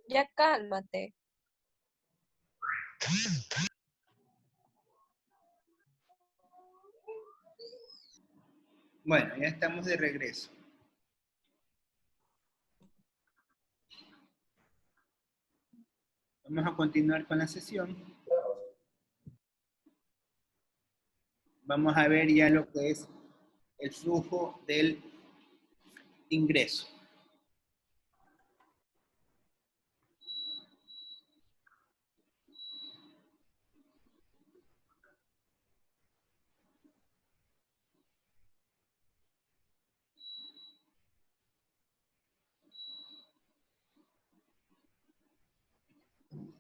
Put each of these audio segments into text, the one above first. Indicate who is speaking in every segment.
Speaker 1: Ya cálmate.
Speaker 2: Bueno, ya estamos de regreso. Vamos a continuar con la sesión. Vamos a ver ya lo que es el flujo del ingreso.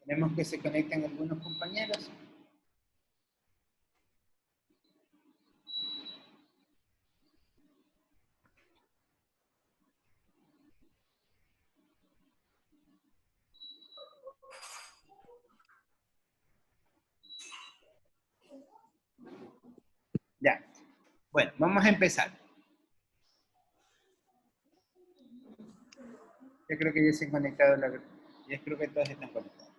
Speaker 2: Tenemos que se conecten algunos compañeros. Ya. Bueno, vamos a empezar. Yo creo que ya se han conectado, ya creo que todos están conectados.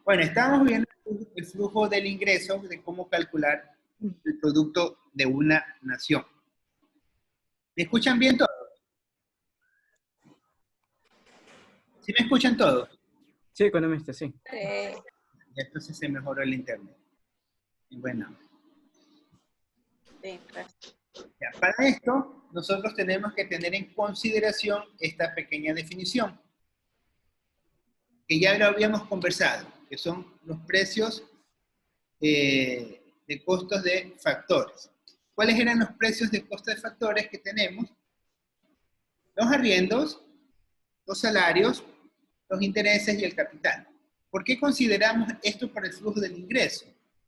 Speaker 2: Bueno, estábamos viendo el flujo del ingreso, de cómo calcular el producto de una nación. ¿Me escuchan bien todos? ¿Sí me escuchan todos?
Speaker 3: Sí, economista, sí.
Speaker 1: Sí.
Speaker 2: Entonces se mejoró el internet. Y bueno.
Speaker 1: Sí, gracias.
Speaker 2: Ya, para esto, nosotros tenemos que tener en consideración esta pequeña definición, que ya lo habíamos conversado, que son los precios de costos de factores. ¿Cuáles eran los precios de costos de factores que tenemos? Los arriendos, los salarios, los intereses y el capital. ¿Por qué consideramos esto para el flujo del ingreso?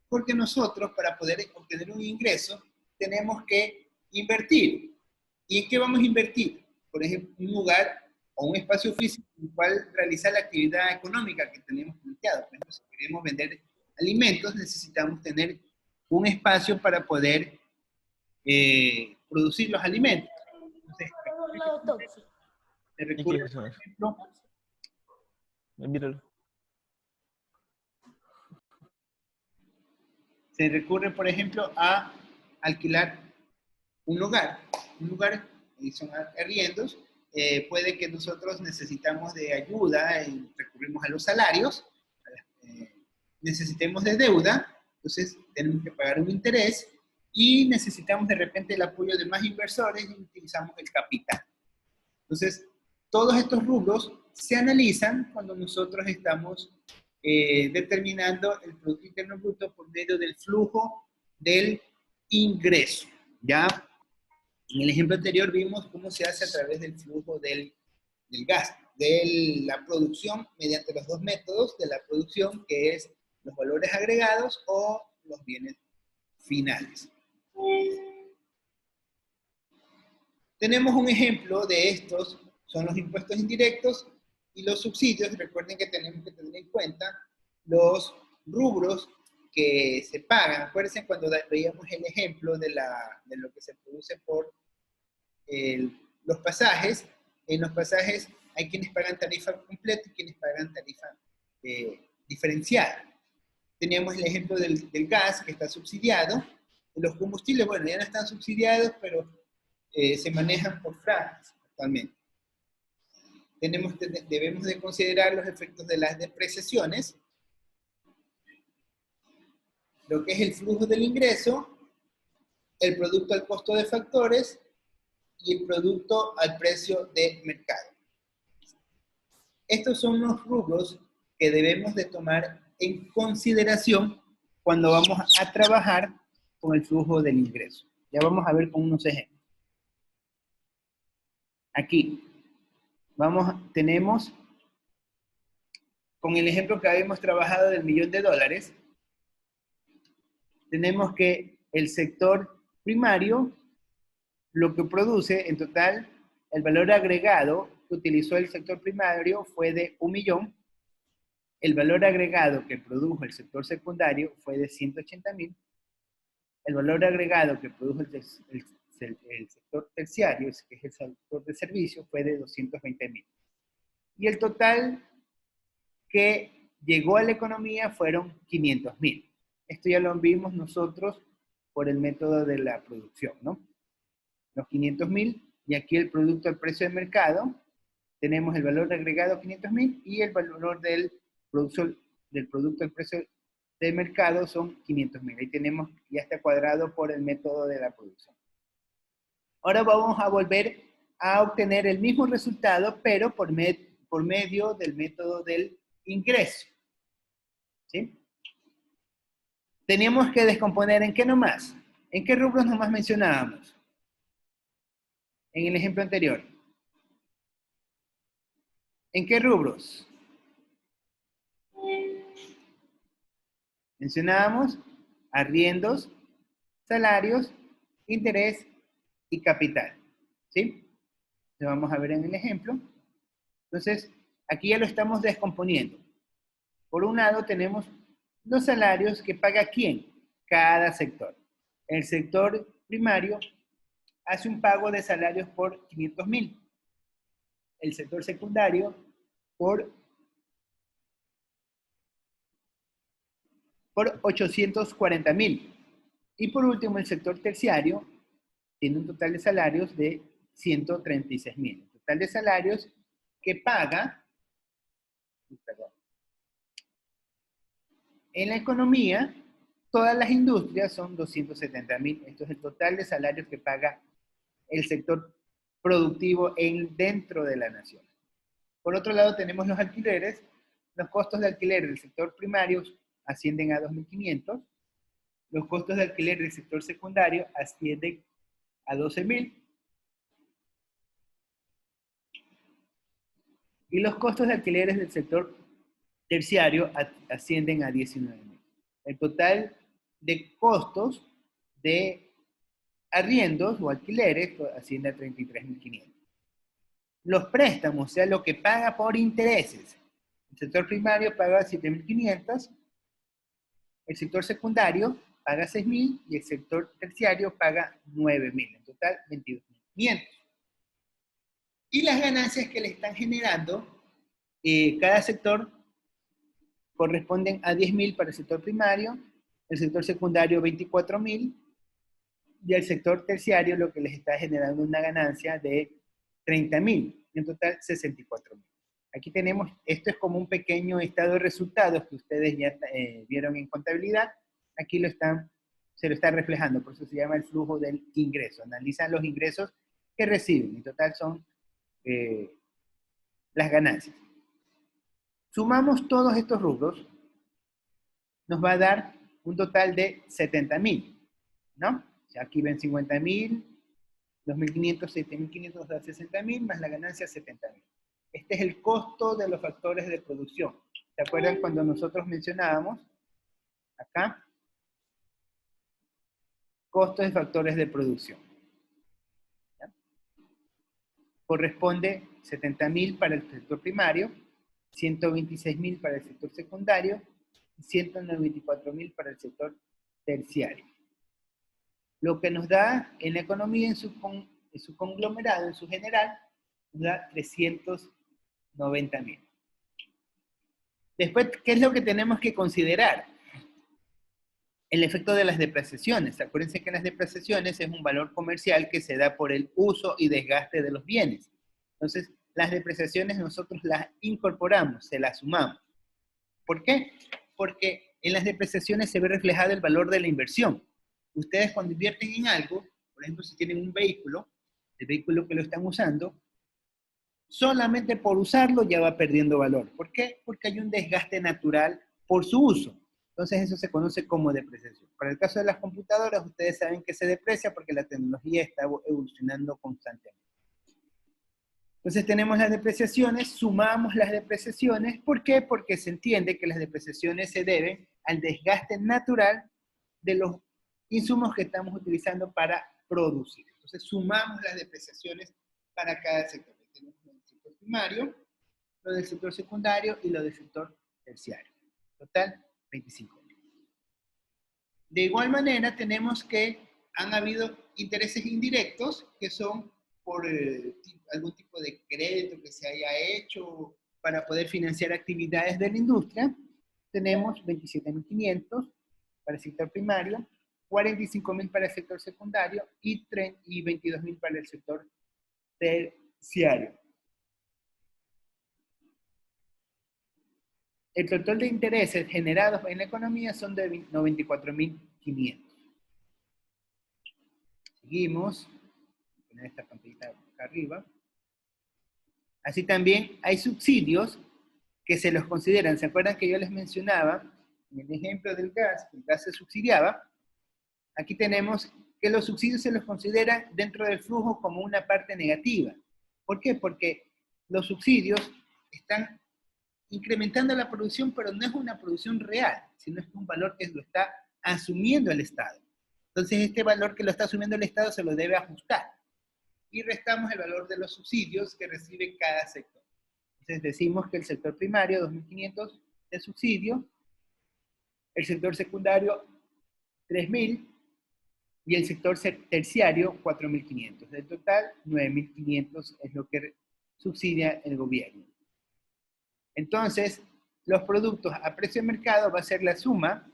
Speaker 2: Porque nosotros, para poder obtener un ingreso, tenemos que invertir. ¿Y en qué vamos a invertir? Por ejemplo, un lugar o un espacio físico en el cual realizar la actividad económica que tenemos planteado. Por ejemplo, si queremos vender alimentos, necesitamos tener un espacio para poder producir los alimentos. Entonces, se recurre, por ejemplo,
Speaker 3: Míralo.
Speaker 2: se recurre, por ejemplo, a alquilar un lugar, y son arriendos. Puede que nosotros necesitamos de ayuda y recurrimos a los salarios, necesitemos de deuda, entonces tenemos que pagar un interés y necesitamos de repente el apoyo de más inversores y utilizamos el capital. Entonces, todos estos rubros se analizan cuando nosotros estamos determinando el Producto Interno Bruto por medio del flujo del ingreso. ¿Ya? En el ejemplo anterior vimos cómo se hace a través del flujo del gasto, de la producción mediante los dos métodos de la producción, que es los valores agregados o los bienes finales. Tenemos un ejemplo de estos, son los impuestos indirectos y los subsidios. Recuerden que tenemos que tener en cuenta los rubros que se pagan. Acuérdense cuando veíamos el ejemplo de lo que se produce por los pasajes. En los pasajes hay quienes pagan tarifa completa y quienes pagan tarifa diferenciada. Teníamos el ejemplo del gas, que está subsidiado. Los combustibles, bueno, ya no están subsidiados, pero se manejan por franjas actualmente. Debemos de considerar los efectos de las depreciaciones, lo que es el flujo del ingreso, el producto al costo de factores y el producto al precio de mercado. Estos son los rubros que debemos de tomar en consideración cuando vamos a trabajar con el flujo del ingreso. Ya vamos a ver con unos ejemplos. Aquí tenemos, con el ejemplo que habíamos trabajado del $1.000.000, tenemos que el sector primario, lo que produce en total, el valor agregado que utilizó el sector primario fue de 1.000.000. El valor agregado que produjo el sector secundario fue de 180.000. El valor agregado que produjo el el sector terciario, que es el sector de servicios, fue de 220.000. Y el total que llegó a la economía fueron 500.000. Esto ya lo vimos nosotros por el método de la producción, ¿no? Los 500.000, y aquí el producto al precio de mercado, tenemos el valor agregado 500.000 y el valor del producto al precio de mercado son 500.000. Ahí tenemos, ya está cuadrado por el método de la producción. Ahora vamos a volver a obtener el mismo resultado, pero por medio del método del ingreso. ¿Sí? Teníamos que descomponer ¿en qué nomás? ¿En qué rubros nomás mencionábamos? En el ejemplo anterior. ¿En qué rubros? Mencionábamos arriendos, salarios, interés y capital. ¿Sí? Lo vamos a ver en el ejemplo. Entonces, aquí ya lo estamos descomponiendo. Por un lado tenemos los salarios que paga ¿quién? Cada sector. El sector primario hace un pago de salarios por 500.000. El sector secundario por 840.000. Y por último, el sector terciario tiene un total de salarios de 136.000. El total de salarios que paga, en la economía, todas las industrias son 270.000. Esto es el total de salarios que paga el sector productivo dentro de la nación. Por otro lado, tenemos los alquileres. Los costos de alquiler del sector primario ascienden a 2.500. Los costos de alquiler del sector secundario ascienden a 12.000. Y los costos de alquileres del sector terciario ascienden a 19.000. El total de costos de arriendos o alquileres asciende a 33.500. Los préstamos, o sea, lo que paga por intereses. El sector primario paga 7.500, el sector secundario paga 6.000 y el sector terciario paga 9.000. En total, 22.500. Y las ganancias que le están generando cada sector corresponden a 10.000 para el sector primario, el sector secundario 24.000 y el sector terciario lo que les está generando una ganancia de 30.000, en total 64.000. Aquí tenemos, esto es como un pequeño estado de resultados que ustedes ya vieron en contabilidad, aquí se lo está reflejando, por eso se llama el flujo del ingreso. Analizan los ingresos que reciben, en total son las ganancias. Sumamos todos estos rubros, nos va a dar un total de 70.000, ¿no? O sea, aquí ven 50.000, 2.500, 7.500 nos da 60.000, más la ganancia 70.000. Este es el costo de los factores de producción. ¿Se acuerdan cuando nosotros mencionábamos acá? Costos de factores de producción. ¿Ya? Corresponde 70.000 para el sector primario, 126.000 para el sector secundario y 194.000 para el sector terciario. Lo que nos da en la economía, en su conglomerado, en su general, nos da 390.000. Después, ¿qué es lo que tenemos que considerar? El efecto de las depreciaciones. Acuérdense que las depreciaciones es un valor comercial que se da por el uso y desgaste de los bienes. Entonces, las depreciaciones nosotros las incorporamos, se las sumamos. ¿Por qué? Porque en las depreciaciones se ve reflejado el valor de la inversión. Ustedes cuando invierten en algo, por ejemplo, si tienen un vehículo, el vehículo que lo están usando, solamente por usarlo ya va perdiendo valor. ¿Por qué? Porque hay un desgaste natural por su uso. Entonces eso se conoce como depreciación. Para el caso de las computadoras, ustedes saben que se deprecia porque la tecnología está evolucionando constantemente. Entonces tenemos las depreciaciones, sumamos las depreciaciones. ¿Por qué? Porque se entiende que las depreciaciones se deben al desgaste natural de los insumos que estamos utilizando para producir. Entonces sumamos las depreciaciones para cada sector. Tenemos lo del sector primario, lo del sector secundario y lo del sector terciario. Total, 25.000. De igual manera tenemos que han habido intereses indirectos, que son por algún tipo de crédito que se haya hecho para poder financiar actividades de la industria. Tenemos 27.500 para el sector primario, 45.000 para el sector secundario y 22.000 para el sector terciario. El total de intereses generados en la economía son de 94.500. Seguimos. Voy a poner esta pantallita acá arriba. Así también hay subsidios que se los consideran. ¿Se acuerdan que yo les mencionaba en el ejemplo del gas, el gas se subsidiaba? Aquí tenemos que los subsidios se los consideran dentro del flujo como una parte negativa. ¿Por qué? Porque los subsidios están incrementando la producción, pero no es una producción real, sino es un valor que lo está asumiendo el Estado. Entonces, este valor que lo está asumiendo el Estado se lo debe ajustar. Y restamos el valor de los subsidios que recibe cada sector. Entonces, decimos que el sector primario, 2.500 de subsidio, el sector secundario, 3.000, y el sector terciario, 4.500. Del total, 9.500 es lo que subsidia el gobierno. Entonces, los productos a precio de mercado va a ser la suma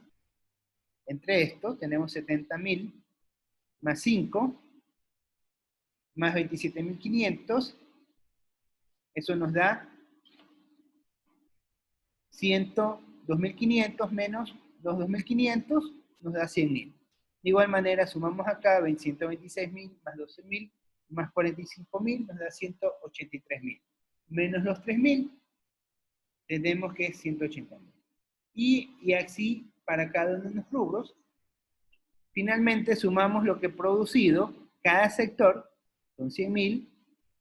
Speaker 2: entre estos. Tenemos 70.000 más 5 más 27.500. Eso nos da 2.500 menos los 2.500 nos da 100.000. De igual manera, sumamos acá 126.000 más 12.000 más 45.000 nos da 183.000. Menos los 3.000, tenemos que es 180.000. Y así para cada uno de los rubros. Finalmente sumamos lo que he producido cada sector, son 100.000,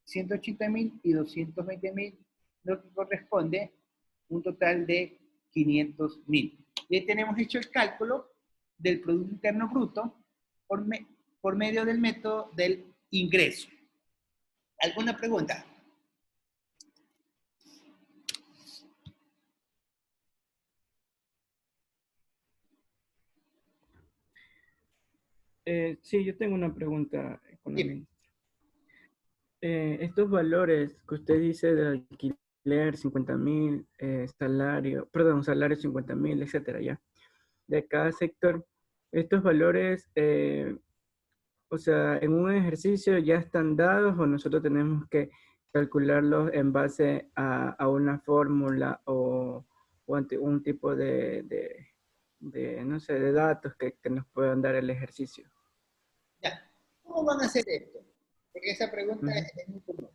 Speaker 2: 180.000 y 220.000, lo que corresponde un total de 500.000. Y ahí tenemos hecho el cálculo del Producto Interno Bruto por medio del método del ingreso. ¿Alguna pregunta?
Speaker 3: Sí, yo tengo una pregunta,
Speaker 2: Dime.
Speaker 3: economista. Estos valores que usted dice de alquiler 50.000, salario 50.000, etcétera, ya, de cada sector, estos valores, o sea, en un ejercicio ya están dados o nosotros tenemos que calcularlos en base a una fórmula o ante un tipo no sé, de datos que nos puedan dar el ejercicio.
Speaker 2: Ya. ¿Cómo van a hacer esto? Porque esa pregunta
Speaker 3: Ujú.
Speaker 2: es muy común.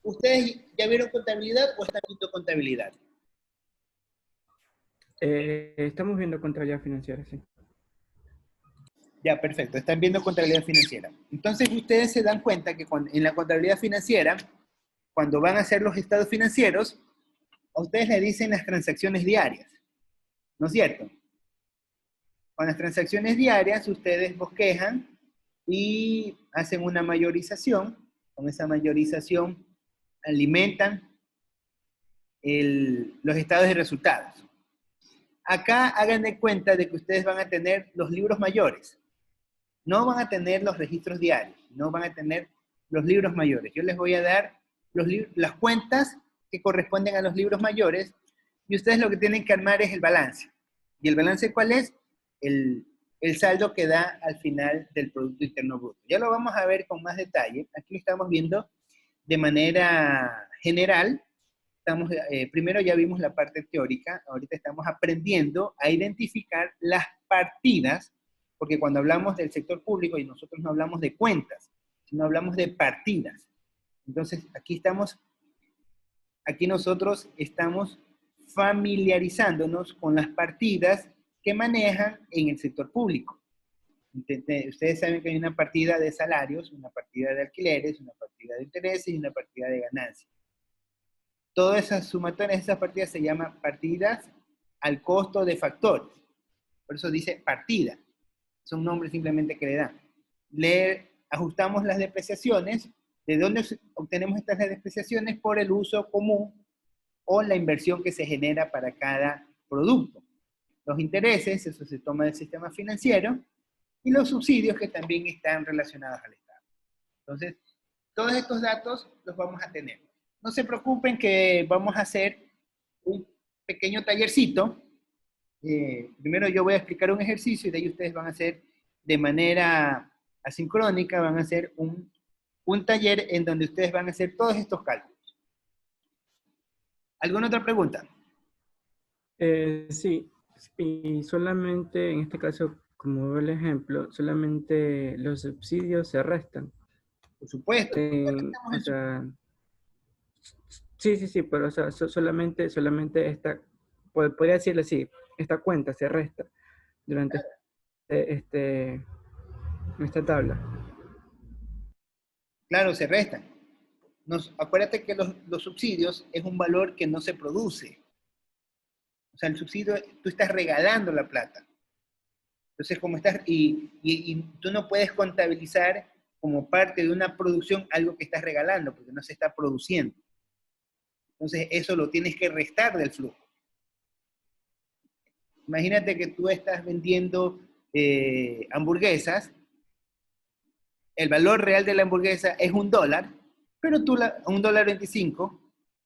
Speaker 2: ¿Ustedes ya vieron contabilidad o están viendo contabilidad?
Speaker 3: Estamos viendo contabilidad financiera, sí.
Speaker 2: Ya, perfecto. Están viendo contabilidad financiera. Entonces, ustedes se dan cuenta que en la contabilidad financiera, cuando van a hacer los estados financieros, a ustedes le dicen las transacciones diarias. ¿No es cierto? Con las transacciones diarias, ustedes bosquejan y hacen una mayorización. Con esa mayorización, alimentan los estados de resultados. Acá hagan de cuenta de que ustedes van a tener los libros mayores. No van a tener los registros diarios, no van a tener los libros mayores. Yo les voy a dar las cuentas que corresponden a los libros mayores y ustedes lo que tienen que armar es el balance. ¿Y el balance cuál es? El saldo que da al final del Producto Interno Bruto. Ya lo vamos a ver con más detalle. Aquí lo estamos viendo de manera general. Primero ya vimos la parte teórica, ahorita estamos aprendiendo a identificar las partidas, porque cuando hablamos del sector público y nosotros no hablamos de cuentas, sino hablamos de partidas. Entonces, aquí nosotros estamos familiarizándonos con las partidas que manejan en el sector público. Ustedes saben que hay una partida de salarios, una partida de alquileres, una partida de intereses y una partida de ganancias. Todas esas sumatorias, esas partidas se llaman partidas al costo de factores. Por eso dice partida. Son nombres simplemente que le dan. Le ajustamos las depreciaciones. ¿De dónde obtenemos estas depreciaciones? Por el uso común o la inversión que se genera para cada producto. Los intereses, eso se toma del sistema financiero. y los subsidios que también están relacionados al Estado. Entonces, todos estos datos los vamos a tener. No se preocupen que vamos a hacer un pequeño tallercito. Primero yo voy a explicar un ejercicio y de ahí ustedes van a hacer de manera asincrónica, van a hacer un taller en donde ustedes van a hacer todos estos cálculos. ¿Alguna otra pregunta?
Speaker 3: Sí, y solamente en este caso, como veo el ejemplo, solamente los subsidios se restan.
Speaker 2: Por supuesto.
Speaker 3: O sea, sí, pero o sea, solamente esta, podría decirle así, esta cuenta se resta durante esta tabla.
Speaker 2: Claro, se restan. Acuérdate que los subsidios es un valor que no se produce. O sea, el subsidio, tú estás regalando la plata. Entonces, como estás, y tú no puedes contabilizar como parte de una producción algo que estás regalando, porque no se está produciendo. Entonces, eso lo tienes que restar del flujo. Imagínate que tú estás vendiendo hamburguesas, el valor real de la hamburguesa es $1, pero tú $1.25,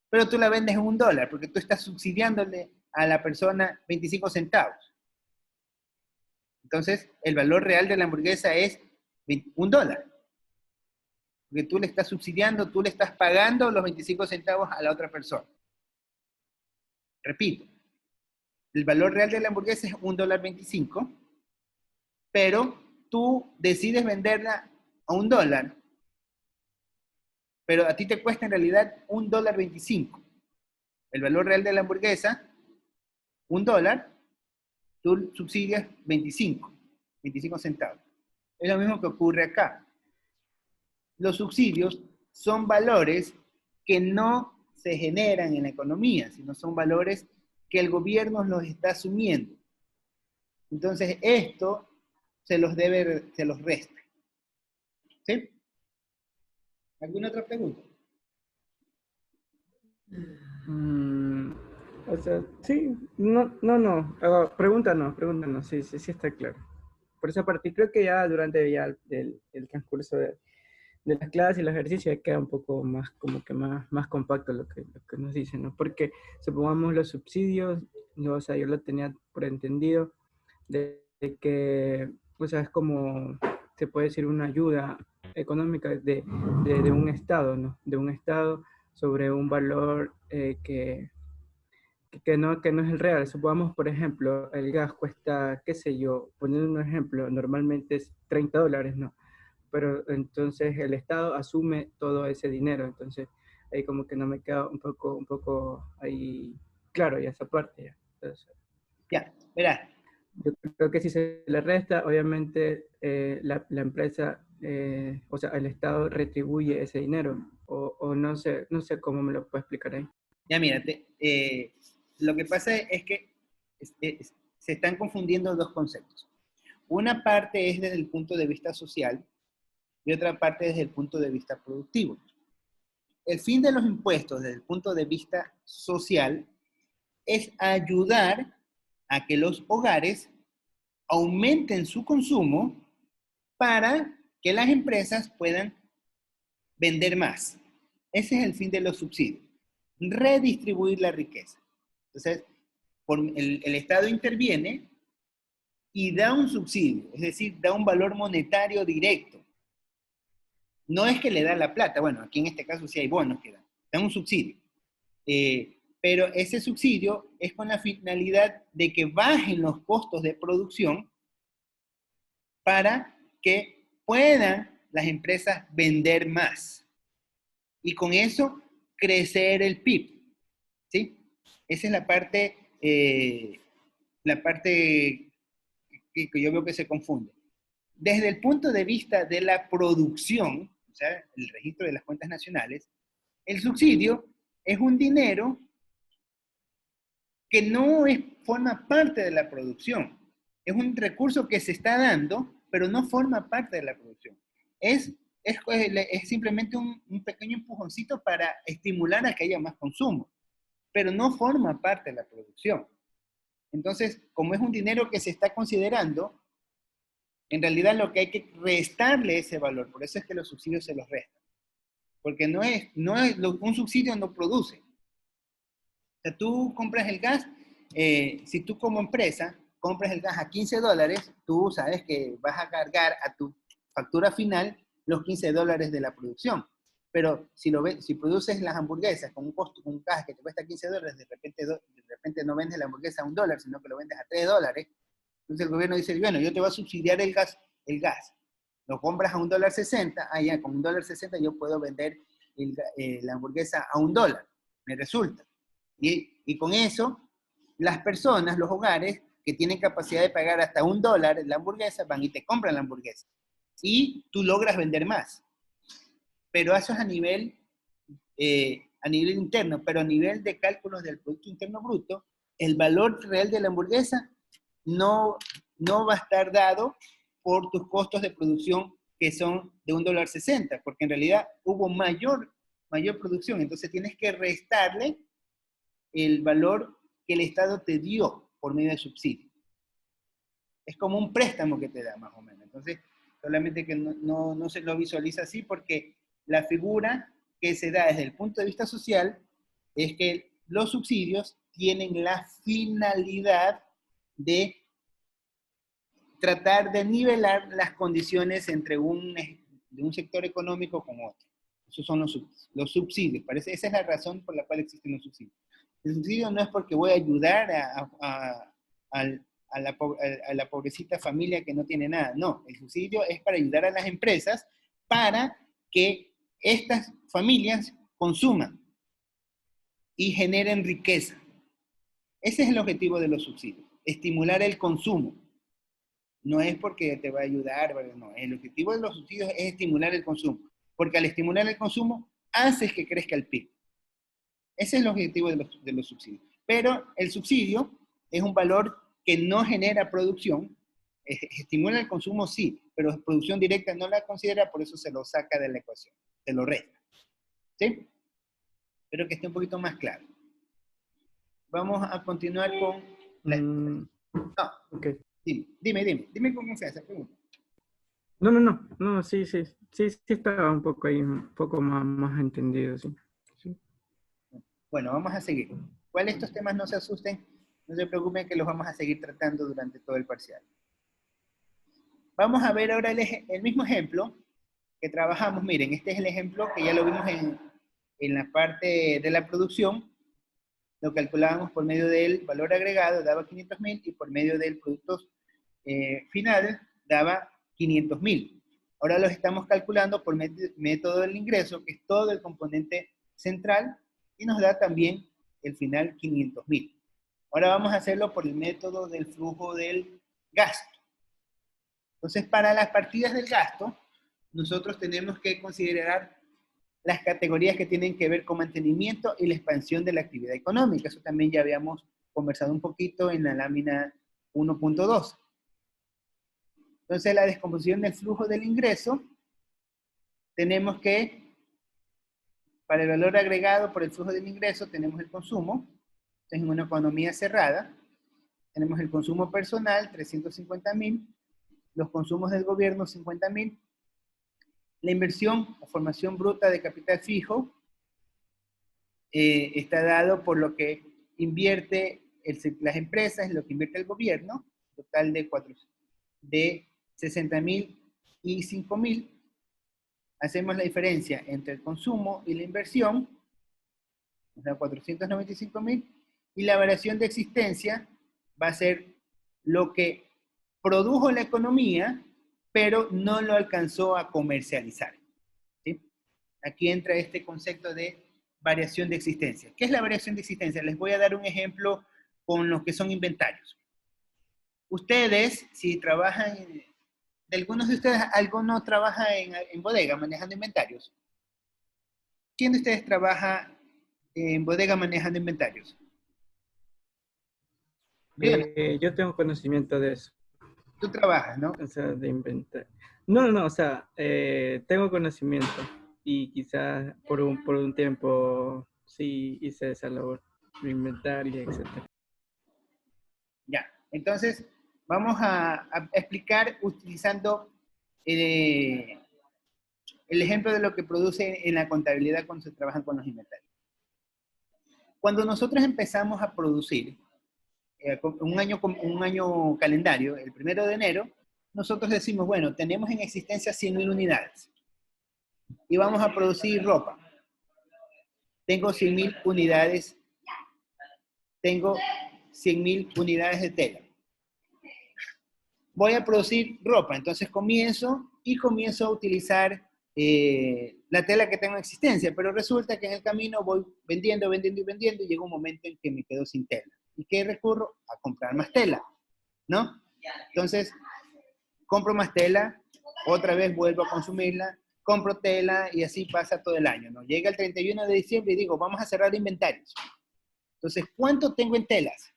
Speaker 2: pero tú la vendes en $1, porque tú estás subsidiándole a la persona 25 centavos. Entonces, el valor real de la hamburguesa es $1. Porque tú le estás subsidiando, tú le estás pagando los 25 centavos a la otra persona. Repito, el valor real de la hamburguesa es $1.25, pero tú decides venderla a $1, pero a ti te cuesta en realidad $1.25. El valor real de la hamburguesa, $1, tú subsidias 25 centavos. Es lo mismo que ocurre acá. Los subsidios son valores que no se generan en la economía, sino son valores que el gobierno los está asumiendo. Entonces, esto se los resta. ¿Sí? ¿Alguna otra pregunta?
Speaker 3: O sea, sí, no. Pregunta no, sí está claro. Por esa parte, creo que ya durante el transcurso de las clases y los ejercicios ya queda un poco más, como que más compacto lo que nos dicen, ¿no? Porque supongamos los subsidios, o sea, yo lo tenía por entendido de que, o sea, es como, se puede decir, una ayuda económica de un Estado, ¿no? De un Estado sobre un valor que no es el real. Supongamos, por ejemplo, el gas cuesta, qué sé yo, poniendo un ejemplo, normalmente es $30, ¿no? Pero entonces el Estado asume todo ese dinero, entonces ahí como que no me queda un poco ahí claro ya esa parte ya. Entonces,
Speaker 2: Ya, verá.
Speaker 3: yo creo que si se le resta, obviamente la empresa, o sea, el Estado retribuye ese dinero, o no sé cómo me lo puedo explicar ahí.
Speaker 2: Ya, mírate, lo que pasa es que se están confundiendo dos conceptos. Una parte es desde el punto de vista social y otra parte desde el punto de vista productivo. El fin de los impuestos desde el punto de vista social es ayudar a que los hogares aumenten su consumo para que las empresas puedan vender más. Ese es el fin de los subsidios. Redistribuir la riqueza. Entonces, el Estado interviene y da un subsidio, es decir, da un valor monetario directo. No es que le da la plata, bueno, aquí en este caso sí hay bonos que dan un subsidio. Pero ese subsidio es con la finalidad de que bajen los costos de producción para que puedan las empresas vender más. Y con eso crecer el PIB. ¿Sí? Esa es la parte que yo veo que se confunde. Desde el punto de vista de la producción, o sea, el registro de las cuentas nacionales, el subsidio es un dinero que no forma parte de la producción. Es un recurso que se está dando, pero no forma parte de la producción. Es simplemente un pequeño empujoncito para estimular a que haya más consumo, pero no forma parte de la producción. Entonces, como es un dinero que se está considerando, En realidad lo que hay que restarle ese valor, por eso es que los subsidios se los restan. Porque un subsidio no produce. O sea, tú compras el gas, si tú como empresa compras el gas a $15, tú sabes que vas a cargar a tu factura final los $15 de la producción. Pero si produces las hamburguesas con un costo, con un gas que te cuesta $15, de repente no vendes la hamburguesa a $1, sino que lo vendes a $3. Entonces el gobierno dice, bueno, yo te voy a subsidiar el gas. Lo compras a $1.60, ya con $1.60 yo puedo vender la hamburguesa a $1, me resulta. Y con eso, las personas, los hogares, que tienen capacidad de pagar hasta $1 la hamburguesa, van y te compran la hamburguesa. Y tú logras vender más. Pero eso es a nivel interno, pero a nivel de cálculos del Producto Interno Bruto, el valor real de la hamburguesa no va a estar dado por tus costos de producción que son de $1.60, porque en realidad hubo mayor producción, entonces tienes que restarle el valor que el Estado te dio por medio de subsidio. Es como un préstamo que te da, más o menos. Entonces, solamente que no se lo visualiza así, porque la figura que se da desde el punto de vista social es que los subsidios tienen la finalidad de tratar de nivelar las condiciones entre de un sector económico con otro. Esos son los subsidios. Esa es la razón por la cual existen los subsidios. El subsidio no es porque voy a ayudar a la pobrecita familia que no tiene nada. No, el subsidio es para ayudar a las empresas para que estas familias consuman y generen riqueza. Ese es el objetivo de los subsidios, estimular el consumo. No es porque te va a ayudar, no. El objetivo de los subsidios es estimular el consumo, porque al estimular el consumo, haces que crezca el PIB. Ese es el objetivo de los subsidios. Pero el subsidio es un valor que no genera producción, estimula el consumo sí, pero producción directa no la considera, por eso se lo saca de la ecuación, se lo resta. ¿Sí? Espero que esté un poquito más claro. Vamos a continuar con la... No,
Speaker 3: Okay.
Speaker 2: Dime con confianza, pregunta.
Speaker 3: No, sí estaba un poco ahí, un poco más entendido, sí.
Speaker 2: Bueno, vamos a seguir. ¿Cuál de estos temas no se asusten? No se preocupen que los vamos a seguir tratando durante todo el parcial. Vamos a ver ahora el mismo ejemplo que trabajamos. Miren, este es el ejemplo que ya lo vimos en la parte de la producción. Lo calculábamos por medio del valor agregado, daba 500.000, y por medio del producto final daba 500.000. Ahora los estamos calculando por método del ingreso, que es todo el componente central, y nos da también el final 500.000. Ahora vamos a hacerlo por el método del flujo del gasto. Entonces, para las partidas del gasto, nosotros tenemos que considerar las categorías que tienen que ver con mantenimiento y la expansión de la actividad económica. Eso también ya habíamos conversado un poquito en la lámina 1.2. Entonces, la descomposición del flujo del ingreso, tenemos que, para el valor agregado por el flujo del ingreso, tenemos el consumo. Entonces, en una economía cerrada, tenemos el consumo personal, 350.000, los consumos del gobierno, 50.000, la inversión o formación bruta de capital fijo está dado por lo que invierte las empresas, lo que invierte el gobierno, total de 60.000 y 5.000. Hacemos la diferencia entre el consumo y la inversión, o sea, 495.000, y la variación de existencia va a ser lo que produjo la economía, pero no lo alcanzó a comercializar. ¿Sí? Aquí entra este concepto de variación de existencia. ¿Qué es la variación de existencia? Les voy a dar un ejemplo con los que son inventarios. Ustedes, si trabajan, de algunos de ustedes, ¿alguno trabaja en bodega manejando inventarios? ¿Quién de ustedes trabaja en bodega manejando inventarios?
Speaker 3: Yo tengo conocimiento de eso.
Speaker 2: Tú trabajas, ¿no?
Speaker 3: O sea, de inventar. No, o sea, tengo conocimiento y quizás por un tiempo sí hice esa labor de inventar y etcétera.
Speaker 2: Ya, entonces Vamos a explicar utilizando el ejemplo de lo que produce en la contabilidad cuando se trabajan con los inventarios. Cuando nosotros empezamos a producir un año calendario, el 1 de enero, nosotros decimos, bueno, tenemos en existencia 100.000 unidades y vamos a producir ropa. Tengo 100.000 unidades, tengo 100.000 unidades de tela. Voy a producir ropa, entonces comienzo a utilizar la tela que tengo en existencia, pero resulta que en el camino voy vendiendo y llega un momento en que me quedo sin tela. ¿Y qué recurro? A comprar más tela, ¿no? Entonces, compro más tela, otra vez vuelvo a consumirla, compro tela y así pasa todo el año, ¿no? Llega el 31 de diciembre y digo, vamos a cerrar inventarios. Entonces, ¿cuánto tengo en telas?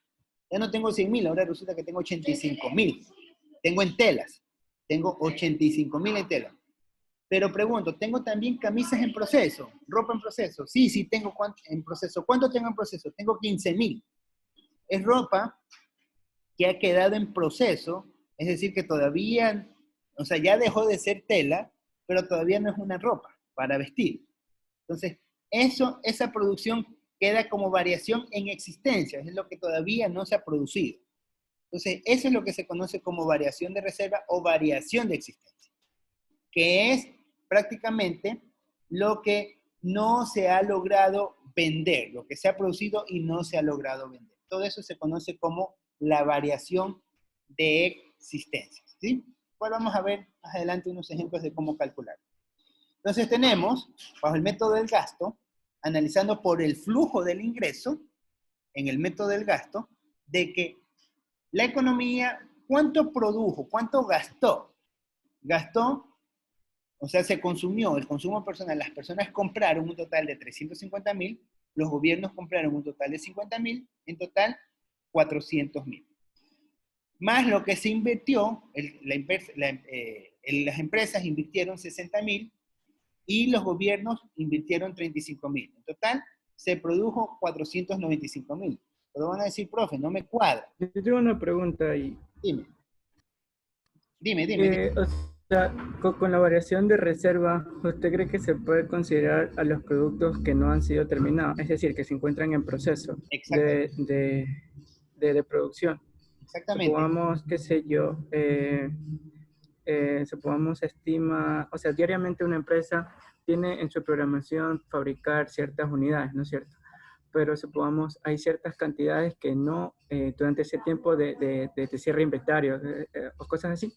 Speaker 2: Ya no tengo 100.000, ahora resulta que tengo 85.000. Tengo en telas, tengo 85.000 en telas. Pero pregunto, ¿tengo también camisas en proceso? ¿Ropa en proceso? Sí, tengo en proceso. ¿Cuánto tengo en proceso? Tengo 15.000. Es ropa que ha quedado en proceso, es decir, que todavía, o sea, ya dejó de ser tela, pero todavía no es una ropa para vestir. Entonces, esa producción queda como variación en existencia, es lo que todavía no se ha producido. Entonces, eso es lo que se conoce como variación de reserva o variación de existencia, que es prácticamente lo que no se ha logrado vender, lo que se ha producido y no se ha logrado vender. Todo eso se conoce como la variación de existencia, ¿sí? Pues vamos a ver más adelante unos ejemplos de cómo calcular. Entonces tenemos, bajo el método del gasto, analizando por el flujo del ingreso, en el método del gasto, de que la economía, ¿cuánto produjo? ¿Cuánto gastó? Gastó, o sea, se consumió, el consumo personal, las personas compraron un total de 350.000, los gobiernos compraron un total de 50.000, en total 400.000. Más lo que se invirtió, las empresas invirtieron 60.000 y los gobiernos invirtieron 35.000. En total, se produjo 495.000. Pero van a decir, profe, no me cuadra.
Speaker 3: Yo tengo una pregunta ahí.
Speaker 2: Dime.
Speaker 3: O sea, con la variación de reserva, ¿usted cree que se puede considerar a los productos que no han sido terminados? Es decir, que se encuentran en proceso de producción.
Speaker 2: Exactamente.
Speaker 3: Supongamos, qué sé yo, supongamos estima, o sea, diariamente una empresa tiene en su programación fabricar ciertas unidades, ¿no es cierto? Pero supongamos hay ciertas cantidades que no, durante ese tiempo de cierre de inventario o cosas así,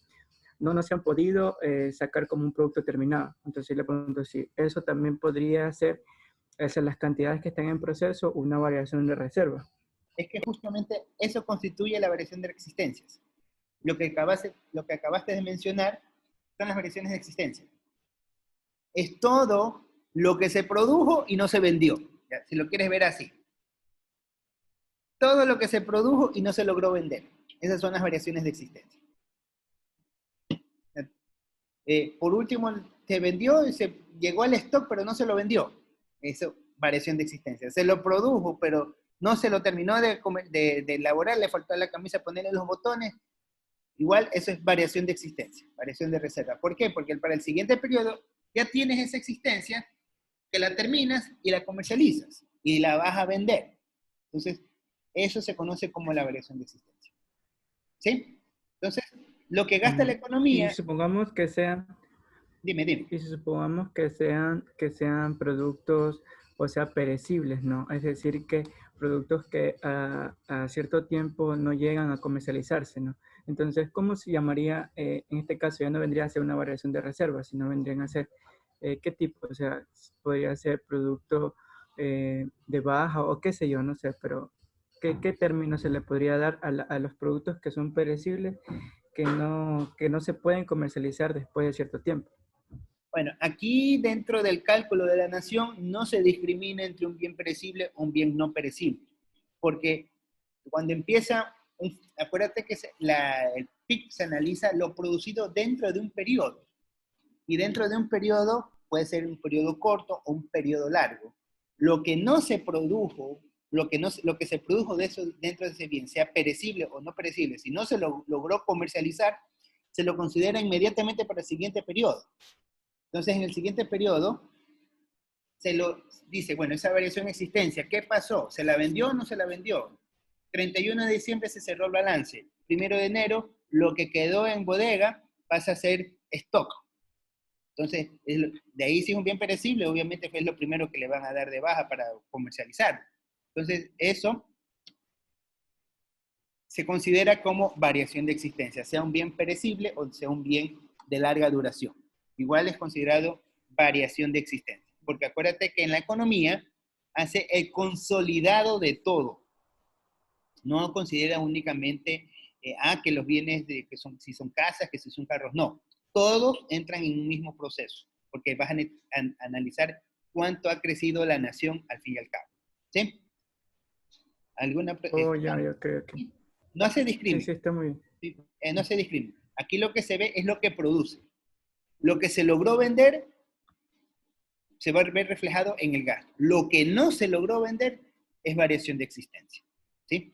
Speaker 3: no se han podido sacar como un producto terminado. Entonces le pregunto si eso también podría ser, las cantidades que están en proceso, una variación de reserva.
Speaker 2: Es que justamente eso constituye la variación de existencias. Lo que acabaste de mencionar son las variaciones de existencia. Es todo lo que se produjo y no se vendió, ¿ya? Si lo quieres ver así. Todo lo que se produjo y no se logró vender. Esas son las variaciones de existencia. Por último, se vendió y se llegó al stock, pero no se lo vendió. Eso, variación de existencia. Se lo produjo, pero no se lo terminó de elaborar, le faltó a la camisa ponerle los botones. Igual, eso es variación de existencia, variación de reserva. ¿Por qué? Porque para el siguiente periodo ya tienes esa existencia que la terminas y la comercializas y la vas a vender. Entonces, eso se conoce como la variación de existencia. ¿Sí? Entonces, lo que gasta la economía...
Speaker 3: Y supongamos que sean...
Speaker 2: Dime.
Speaker 3: Y supongamos que sean productos, o sea, perecibles, ¿no? Es decir, que productos que a cierto tiempo no llegan a comercializarse, ¿no? Entonces, ¿cómo se llamaría? En este caso ya no vendría a ser una variación de reserva, sino vendrían a ser, ¿qué tipo? O sea, podría ser producto de baja o qué sé yo, no sé, pero ¿qué término se le podría dar a los productos que son perecibles que no se pueden comercializar después de cierto tiempo?
Speaker 2: Bueno, aquí dentro del cálculo de la nación no se discrimina entre un bien perecible o un bien no perecible, porque cuando empieza, acuérdate que el PIB se analiza lo producido dentro de un periodo, y dentro de un periodo puede ser un periodo corto o un periodo largo. Lo que no se produjo lo que se produjo de eso, dentro de ese bien, sea perecible o no perecible, si no se logró comercializar, se lo considera inmediatamente para el siguiente periodo. Entonces, en el siguiente periodo, se lo dice, bueno, esa variación de existencia, ¿qué pasó? ¿Se la vendió o no se la vendió? 31 de diciembre se cerró el balance. 1 de enero, lo que quedó en bodega pasa a ser stock. Entonces, de ahí si es un bien perecible, obviamente es lo primero que le van a dar de baja para comercializar. Entonces, eso se considera como variación de existencia, sea un bien perecible o sea un bien de larga duración. Igual es considerado variación de existencia, porque acuérdate que en la economía hace el consolidado de todo. No considera únicamente que los bienes que son, si son casas, que si son carros, no. Todos entran en un mismo proceso, porque vas a analizar cuánto ha crecido la nación al fin y al cabo. ¿Sí? ¿Alguna
Speaker 3: Oh, ya, creo que.
Speaker 2: No se
Speaker 3: Sí,
Speaker 2: discrimina.
Speaker 3: sí, está muy bien.
Speaker 2: ¿Sí? No se discrimina. Aquí lo que se ve es lo que produce. Lo que se logró vender se va a ver reflejado en el gasto. Lo que no se logró vender es variación de existencia. ¿Sí?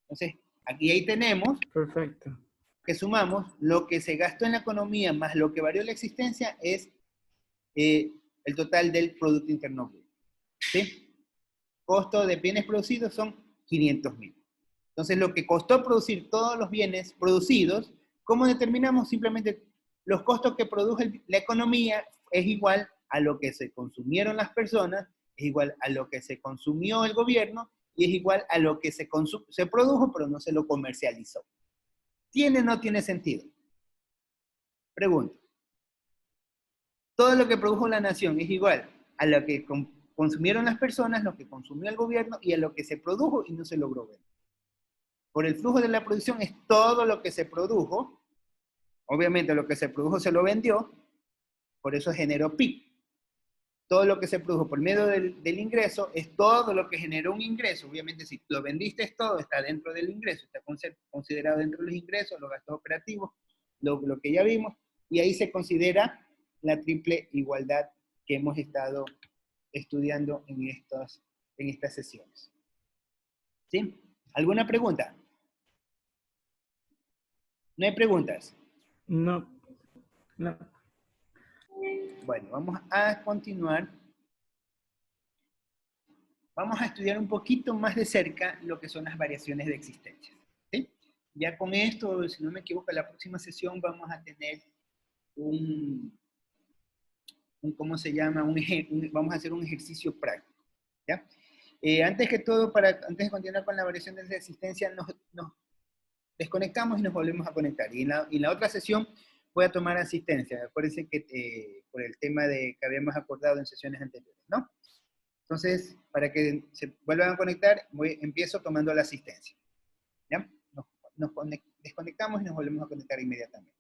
Speaker 2: Entonces, aquí ahí tenemos
Speaker 3: Perfecto.
Speaker 2: que sumamos lo que se gastó en la economía más lo que varió la existencia es el total del Producto Interno Bruto. ¿Sí? Costo de bienes producidos son 500.000. Entonces, lo que costó producir todos los bienes producidos, ¿cómo determinamos? Simplemente los costos que produjo la economía es igual a lo que se consumieron las personas, es igual a lo que se consumió el gobierno y es igual a lo que se produjo pero no se lo comercializó. ¿Tiene o no tiene sentido? Pregunto. Todo lo que produjo la nación es igual a lo que consumieron las personas, lo que consumió el gobierno y a lo que se produjo y no se logró vender. Por el flujo de la producción es todo lo que se produjo. Obviamente lo que se produjo se lo vendió, por eso generó PIB. Todo lo que se produjo por medio del ingreso es todo lo que generó un ingreso. Obviamente si lo vendiste todo está dentro del ingreso, está considerado dentro de los ingresos, los gastos operativos, lo que ya vimos, y ahí se considera la triple igualdad que hemos estado estudiando en estas sesiones. ¿Sí? ¿Alguna pregunta? ¿No hay preguntas?
Speaker 3: No, no.
Speaker 2: Bueno, vamos a continuar. Vamos a estudiar un poquito más de cerca lo que son las variaciones de existencia. ¿Sí? Ya con esto, si no me equivoco, en la próxima sesión vamos a tener ¿cómo se llama? Vamos a hacer un ejercicio práctico. ¿Ya? Antes que todo, antes de continuar con la variación de existencia, nos desconectamos y nos volvemos a conectar. Y en la otra sesión voy a tomar asistencia. Acuérdense que por el tema que habíamos acordado en sesiones anteriores, ¿no? Entonces, para que se vuelvan a conectar, empiezo tomando la asistencia. ¿Ya? Nos desconectamos y nos volvemos a conectar inmediatamente.